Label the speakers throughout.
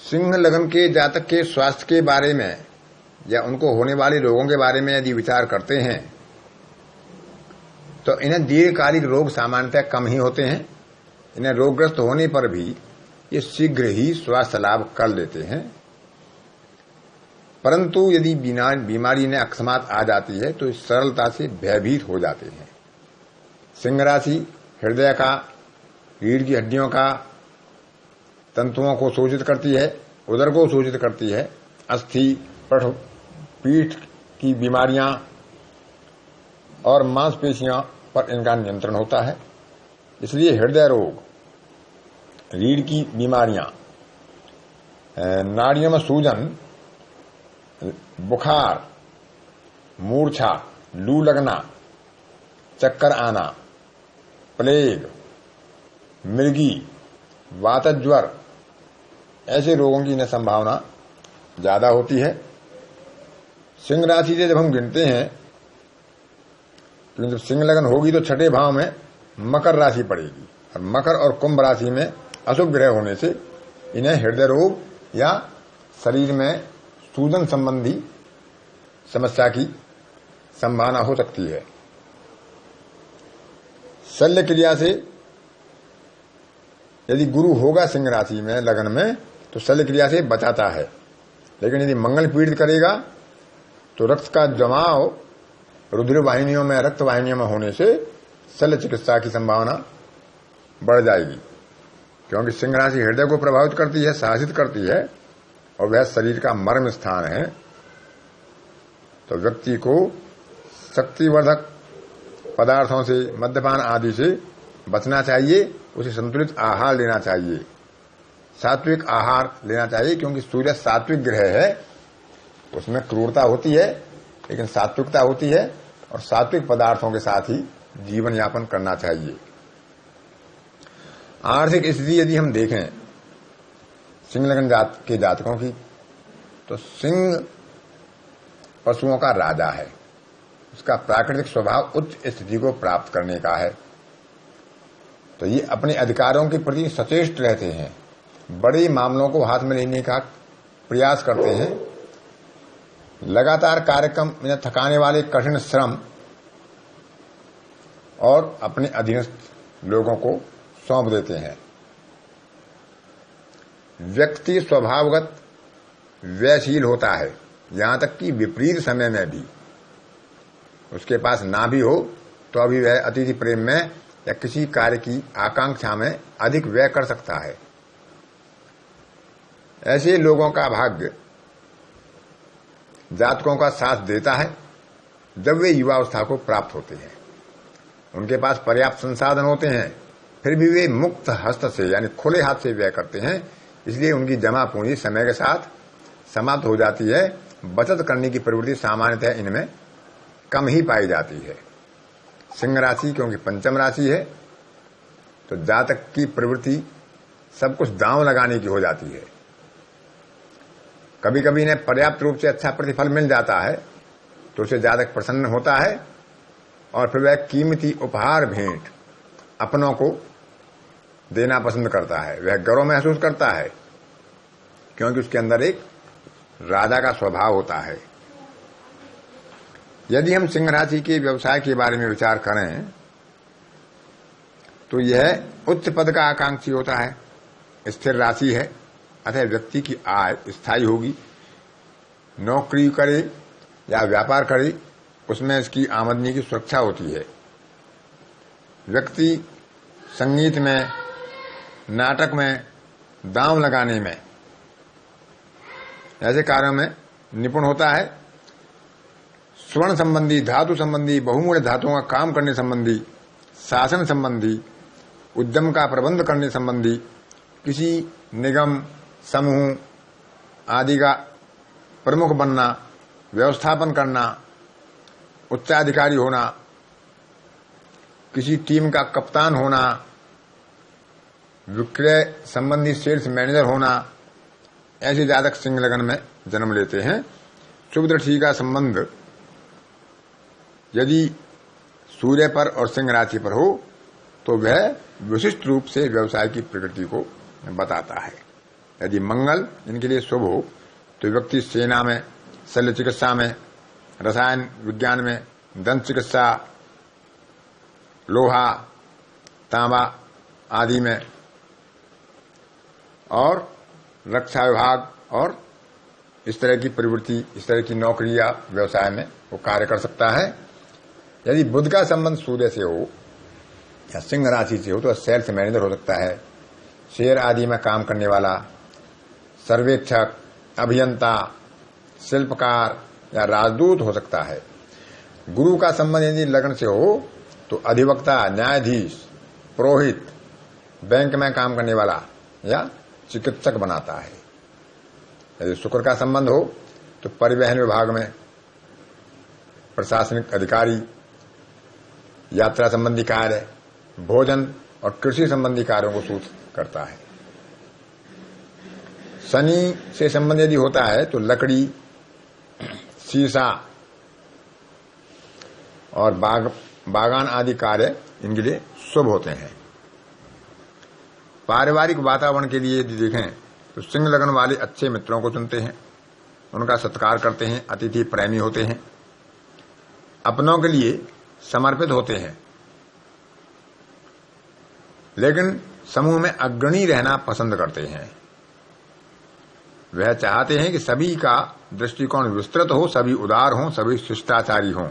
Speaker 1: सिंह लगन के जातक के स्वास्थ्य के बारे में या उनको होने वाले रोगों के बारे में यदि विचार करते हैं तो इन्हें दीर्घकालिक रोग सामान्यतः कम ही होते हैं। इन्हें रोगग्रस्त होने पर भी ये शीघ्र ही स्वास्थ्य लाभ कर लेते हैं, परंतु यदि बीमारी इन्हें अकस्मात आ जाती है तो इस सरलता से भयभीत हो जाते हैं। सिंह राशि हृदय का, रीढ़ की हड्डियों का, तंतुओं को सूचित करती है, उदर को सूचित करती है, अस्थि, पीठ की बीमारियां और मांसपेशियों पर इनका नियंत्रण होता है। इसलिए हृदय रोग, रीढ़ की बीमारियां, नाड़ियों में सूजन, बुखार, मूर्छा, लू लगना, चक्कर आना, प्लेग, मिर्गी, वातज्वर, ऐसे रोगों की इन्हें संभावना ज्यादा होती है। सिंह राशि से जब हम गिनते हैं तो जब सिंह लगन होगी तो छठे भाव में मकर राशि पड़ेगी, और मकर और कुंभ राशि में अशुभ ग्रह होने से इन्हें हृदय रोग या शरीर में सूजन संबंधी समस्या की संभावना हो सकती है। शल्य क्रिया से यदि गुरु होगा सिंह राशि में लगन में तो शल्य क्रिया से बचाता है, लेकिन यदि मंगल पीड़ित करेगा तो रक्त का जमाव रुधिर वाहिनियों में, रक्त वाहिनियों में होने से शल्य चिकित्सा की संभावना बढ़ जाएगी, क्योंकि सिंह राशि हृदय को प्रभावित करती है, शासित करती है, और वह शरीर का मर्म स्थान है। तो व्यक्ति को शक्तिवर्धक पदार्थों से, मद्यपान आदि से बचना चाहिए, उसे संतुलित आहार लेना चाहिए, सात्विक आहार लेना चाहिए, क्योंकि सूर्य सात्विक ग्रह है, उसमें क्रूरता होती है लेकिन सात्विकता होती है, और सात्विक पदार्थों के साथ ही जीवन यापन करना चाहिए। आर्थिक स्थिति यदि हम देखें सिंह लगन के जातकों की, तो सिंह पशुओं का राजा है। उसका प्राकृतिक स्वभाव उच्च स्थिति को प्राप्त करने का है, तो ये अपने अधिकारों के प्रति सचेष्ट रहते हैं, बड़े मामलों को हाथ में लेने का प्रयास करते हैं, लगातार कार्यक्रम में थकाने वाले कठिन श्रम और अपने अधीनस्थ लोगों को सौंप देते हैं। व्यक्ति स्वभावगत व्ययशील होता है, यहां तक कि विपरीत समय में भी उसके पास ना भी हो तो अभी वह अतिथि प्रेम में या किसी कार्य की आकांक्षा में अधिक व्यय कर सकता है। ऐसे लोगों का भाग्य जातकों का साथ देता है जब वे युवावस्था को प्राप्त होते हैं। उनके पास पर्याप्त संसाधन होते हैं, फिर भी वे मुक्त हस्त से यानी खुले हाथ से व्यय करते हैं, इसलिए उनकी जमा पूंजी समय के साथ समाप्त हो जाती है। बचत करने की प्रवृत्ति सामान्यतः इनमें कम ही पाई जाती है। सिंह राशि क्योंकि पंचम राशि है, तो जातक की प्रवृत्ति सब कुछ दांव लगाने की हो जाती है। कभी कभी इन्हें पर्याप्त रूप से अच्छा प्रतिफल मिल जाता है तो उसे जातक प्रसन्न होता है, और फिर वह कीमती उपहार भेंट अपनों को देना पसंद करता है। वह गर्व महसूस करता है क्योंकि उसके अंदर एक राजा का स्वभाव होता है। यदि हम सिंह राशि के व्यवसाय के बारे में विचार करें तो यह उच्च पद का आकांक्षी होता है, स्थिर राशि है, अतः व्यक्ति की आय स्थायी होगी। नौकरी करे या व्यापार करे उसमें इसकी आमदनी की सुरक्षा होती है। व्यक्ति संगीत में, नाटक में, दांव लगाने में, ऐसे कार्यों में निपुण होता है। स्वर्ण संबंधी, धातु संबंधी, बहुमूल्य धातुओं का काम करने संबंधी, शासन संबंधी, उद्यम का प्रबंध करने संबंधी, किसी निगम, समूह आदि का प्रमुख बनना, व्यवस्थापन करना, उच्चाधिकारी होना, किसी टीम का कप्तान होना, विक्रय संबंधी सेल्स मैनेजर होना, ऐसे जातक सिंह लगन में जन्म लेते हैं। शुभ दृष्टि का संबंध यदि सूर्य पर और सिंह राशि पर हो तो वह विशिष्ट रूप से व्यवसाय की प्रकृति को बताता है। यदि मंगल इनके लिए शुभ हो तो व्यक्ति सेना में, शल्य चिकित्सा में, रसायन विज्ञान में, दंत चिकित्सा, लोहा, तांबा आदि में और रक्षा विभाग और इस तरह की प्रवृत्ति, इस तरह की नौकरी या व्यवसाय में वो कार्य कर सकता है। यदि बुध का संबंध सूर्य से हो या सिंह राशि से हो तो सेल्स मैनेजर हो सकता है, शेयर आदि में काम करने वाला, सर्वेक्षक, अभियंता, शिल्पकार या राजदूत हो सकता है। गुरु का संबंध यदि लग्न से हो तो अधिवक्ता, न्यायाधीश, पुरोहित, बैंक में काम करने वाला या चिकित्सक बनाता है। यदि शुक्र का संबंध हो तो परिवहन विभाग में प्रशासनिक अधिकारी, यात्रा संबंधी कार्य, भोजन और कृषि संबंधी कार्यों को सूचित करता है। शनि से संबंध यदि होता है तो लकड़ी, शीशा और बागान आदि कार्य इनके लिए शुभ होते हैं। पारिवारिक वातावरण के लिए यदि देखें तो सिंह लग्न वाले अच्छे मित्रों को चुनते हैं, उनका सत्कार करते हैं, अतिथि प्रेमी होते हैं, अपनों के लिए समर्पित होते हैं, लेकिन समूह में अग्रणी रहना पसंद करते हैं। वह चाहते हैं कि सभी का दृष्टिकोण विस्तृत हो, सभी उदार हों, सभी शिष्टाचारी हों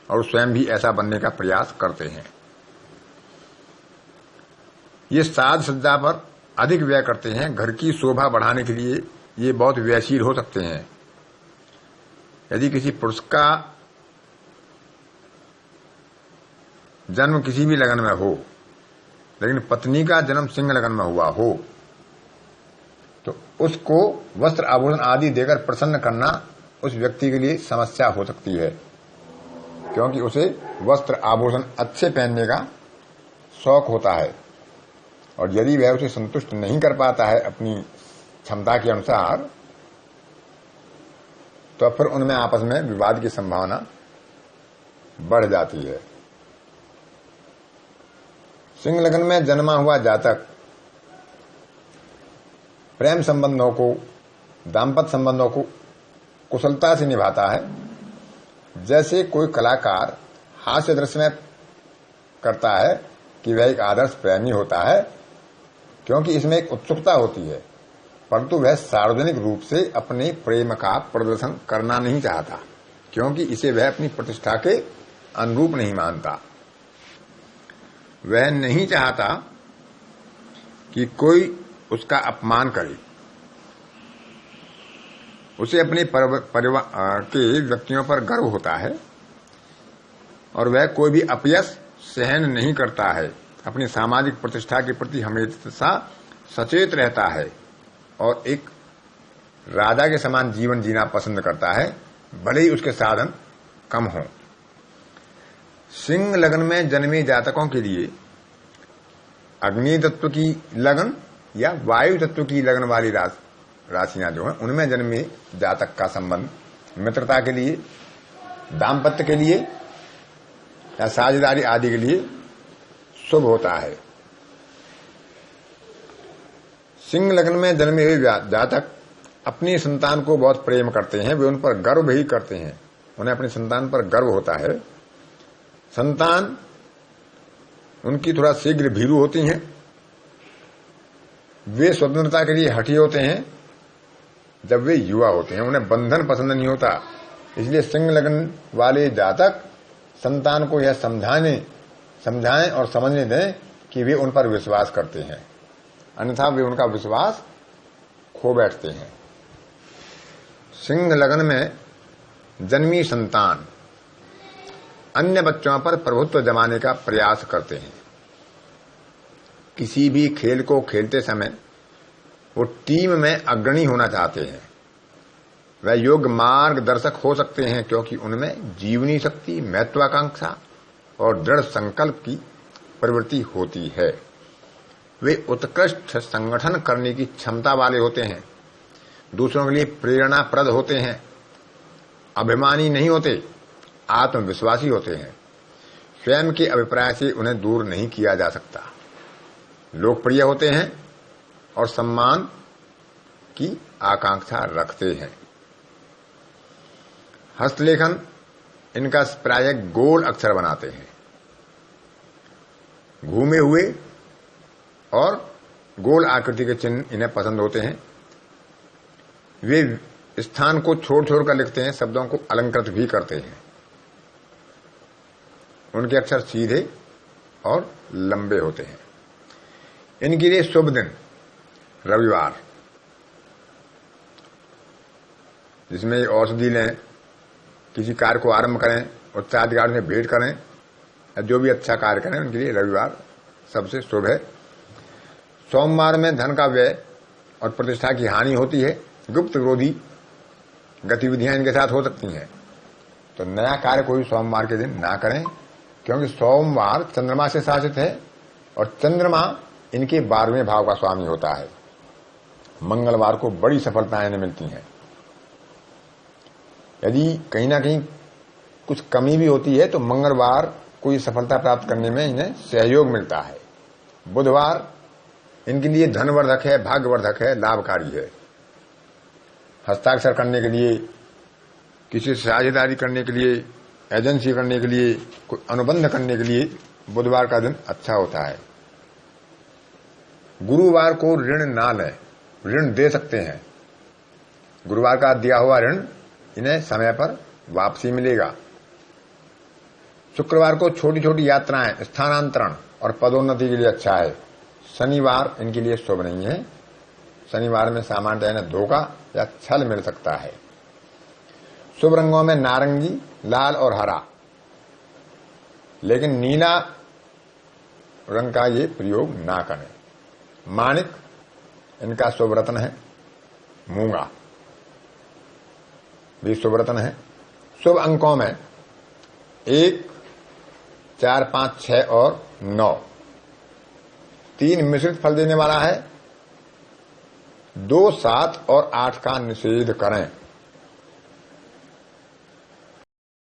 Speaker 1: और स्वयं भी ऐसा बनने का प्रयास करते हैं। ये साज सज्जा पर अधिक व्यय करते हैं। घर की शोभा बढ़ाने के लिए ये बहुत व्ययशील हो सकते हैं। यदि किसी पुरुष का जन्म किसी भी लगन में हो लेकिन पत्नी का जन्म सिंह लगन में हुआ हो तो उसको वस्त्र आभूषण आदि देकर प्रसन्न करना उस व्यक्ति के लिए समस्या हो सकती है, क्योंकि उसे वस्त्र आभूषण अच्छे पहनने का शौक होता है और यदि वह उसे संतुष्ट नहीं कर पाता है अपनी क्षमता के अनुसार तो फिर उनमें आपस में विवाद की संभावना बढ़ जाती है। सिंह लगन में जन्मा हुआ जातक प्रेम संबंधों को, दाम्पत्य संबंधों को कुशलता से निभाता है। जैसे कोई कलाकार हास्य दृश्य में करता है कि वह एक आदर्श प्रेमी होता है, क्योंकि इसमें एक उत्सुकता होती है, परंतु वह सार्वजनिक रूप से अपने प्रेम का प्रदर्शन करना नहीं चाहता, क्योंकि इसे वह अपनी प्रतिष्ठा के अनुरूप नहीं मानता। वह नहीं चाहता कि कोई उसका अपमान करे। उसे अपने परिवार के व्यक्तियों पर गर्व होता है और वह कोई भी अपयश सहन नहीं करता है। अपनी सामाजिक प्रतिष्ठा के प्रति हमेशा सचेत रहता है और एक राजा के समान जीवन जीना पसंद करता है, भले ही उसके साधन कम हों। सिंह लगन में जन्मे जातकों के लिए अग्नि तत्व की लगन या वायु तत्व की लगन वाली राशियां जो हैं उनमें जन्मे जातक का संबंध मित्रता के लिए, दाम्पत्य के लिए या साझेदारी आदि के लिए शुभ होता है। सिंह लगन में जन्मे हुए जातक अपनी संतान को बहुत प्रेम करते हैं, वे उन पर गर्व भी करते हैं, उन्हें अपनी संतान पर गर्व होता है। संतान उनकी थोड़ा शीघ्र भीरू होती हैं, वे स्वतंत्रता के लिए हठी होते हैं जब वे युवा होते हैं, उन्हें बंधन पसंद नहीं होता। इसलिए सिंह लगन वाले जातक संतान को यह समझाएं और समझने दें कि वे उन पर विश्वास करते हैं, अन्यथा वे उनका विश्वास खो बैठते हैं। सिंह लगन में जन्मी संतान अन्य बच्चों पर प्रभुत्व जमाने का प्रयास करते हैं। किसी भी खेल को खेलते समय वो टीम में अग्रणी होना चाहते हैं। वह योग्य मार्गदर्शक हो सकते हैं क्योंकि उनमें जीवनी शक्ति, महत्वाकांक्षा और दृढ़ संकल्प की प्रवृत्ति होती है। वे उत्कृष्ट संगठन करने की क्षमता वाले होते हैं, दूसरों के लिए प्रेरणाप्रद होते हैं, अभिमानी नहीं होते, आत्मविश्वासी होते हैं। स्वयं के अभिप्राय से उन्हें दूर नहीं किया जा सकता। लोकप्रिय होते हैं और सम्मान की आकांक्षा रखते हैं। हस्तलेखन इनका प्राय गोल अक्षर बनाते हैं। घूमे हुए और गोल आकृति के चिन्ह इन्हें पसंद होते हैं। वे स्थान को छोड़ छोड़ कर लिखते हैं, शब्दों को अलंकृत भी करते हैं। उनके अक्षर सीधे और लंबे होते हैं। इनके लिए शुभ दिन रविवार, जिसमें औषधि लें, किसी कार्य को आरंभ करें, उच्चाधिकार में भेंट करें, या जो भी अच्छा कार्य करें, उनके लिए रविवार सबसे शुभ है। सोमवार में धन का व्यय और प्रतिष्ठा की हानि होती है। गुप्त विरोधी गतिविधियां इनके साथ हो सकती हैं, तो नया कार्य कोई सोमवार के दिन ना करें, क्योंकि सोमवार चंद्रमा से शासित है और चंद्रमा इनके 12वें भाव का स्वामी होता है। मंगलवार को बड़ी सफलताएं इन्हें मिलती हैं। यदि कहीं ना कहीं कुछ कमी भी होती है तो मंगलवार कोई सफलता प्राप्त करने में इन्हें सहयोग मिलता है। बुधवार इनके लिए धनवर्धक है, भाग्यवर्धक है, लाभकारी है। हस्ताक्षर करने के लिए, किसी से साझेदारी करने के लिए, एजेंसी करने के लिए, कोई अनुबंध करने के लिए बुधवार का दिन अच्छा होता है। गुरुवार को ऋण ना लें, ऋण दे सकते हैं। गुरुवार का दिया हुआ ऋण इन्हें समय पर वापसी मिलेगा। शुक्रवार को छोटी छोटी यात्राएं, स्थानांतरण और पदोन्नति के लिए अच्छा है। शनिवार इनके लिए शुभ नहीं है। शनिवार में सामान्यतः इन्हें धोखा या छल मिल सकता है। शुभ रंगों में नारंगी, लाल और हरा, लेकिन नीला रंग का ये प्रयोग ना करें। माणिक इनका शुभ रत्न है। मूंगा भी शुभ रत्न है। शुभ अंकों में 1, 4, 5, 6 और 9। 3 मिश्रित फल देने वाला है। 2, 7 और 8 का निषेध करें।